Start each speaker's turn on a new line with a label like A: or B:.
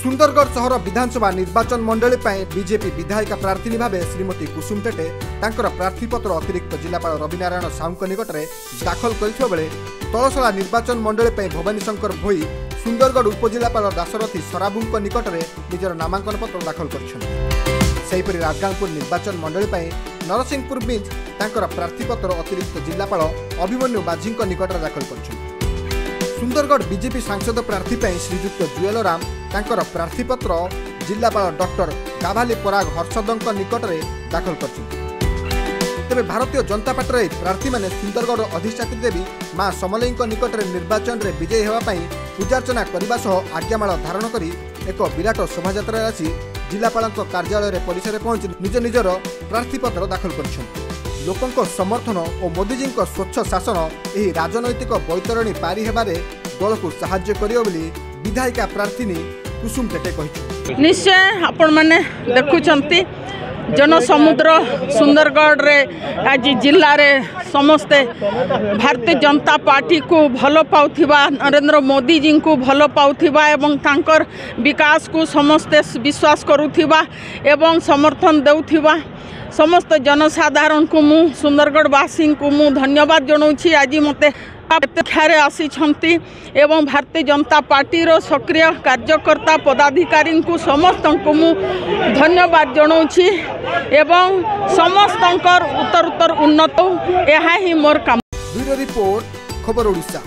A: सुंदरगढ़ सहर विधानसभा निर्वाचन मंडली बीजेपी विधायिका प्रार्थी भाव श्रीमती कुसुम टेटे तांकर प्रार्थीपत्र अतिरिक्त जिलापाल रविनारायण साहू निकट में दाखल करथिबा बेले तलसला निर्वाचन मंडली भवानी शंकर भोई सुंदरगढ़ उपजिलापाल दाशरथी सराबू निकट में निजर नामांकन पत्र दाखल कर राजगांगपुर निर्वाचन मंडली नरसिंहपुर बीच तांकर प्रार्थीपत्र अतिरिक्त जिलापाल अभिमन्यु माझी निकट में दाखल कर सुंदरगढ़ बीजेपी सांसद प्रार्थी श्रीजुक्त जुएल राम तांकर प्रार्थीपत्र जिलापाल डॉक्टर गाभाली पराग हर्षद निकट में दाखल कर तेरे भारतीय जनता पार्टी प्रार्थी माने सुंदरगढ़ अधिष्ठात्री देवी मां समलई निकट में निर्वाचन में विजयी होगापी पूजार्चना करने आज्ञामाल धारण कर एक विराट शोभायात्रा आसी जिलापाल कार्यालय परिसर पहुंची निज निजर प्रार्थीपत्र दाखल कर लोकों समर्थन और मोदीजी स्वच्छ शासन यह राजनैतिक बैतरणी पारी हेबारे दल को साहाय्य करियो बोली विधायिका प्रार्थी कुसुम टेटे कहिछु।
B: निश्चय आपण माने देखुचंती जनसमुद्र सुंदरगढ़ रे आज जिल्ला रे समस्ते भारतीय जनता पार्टी को भल पाउथिबा नरेंद्र मोदी जी को भल पाउथिबा एवं तांकर विकास को समस्ते विश्वास करुथिबा एवं समर्थन देउथिबा समस्त जनसाधारण को मु सुंदरगढ़वासी को मु धन्यवाद जनाऊँगी। आज मते प्रतीक्षारे आसी एवं भारतीय जनता पार्टी रो सक्रिय कार्यकर्ता पदाधिकारी को समस्त को मु धन्यवाद जनाऊँगी एवं समस्त उत्तर उन्नत यह ही मोर काम।
A: ब्यूरो रिपोर्ट खबर ओडिशा।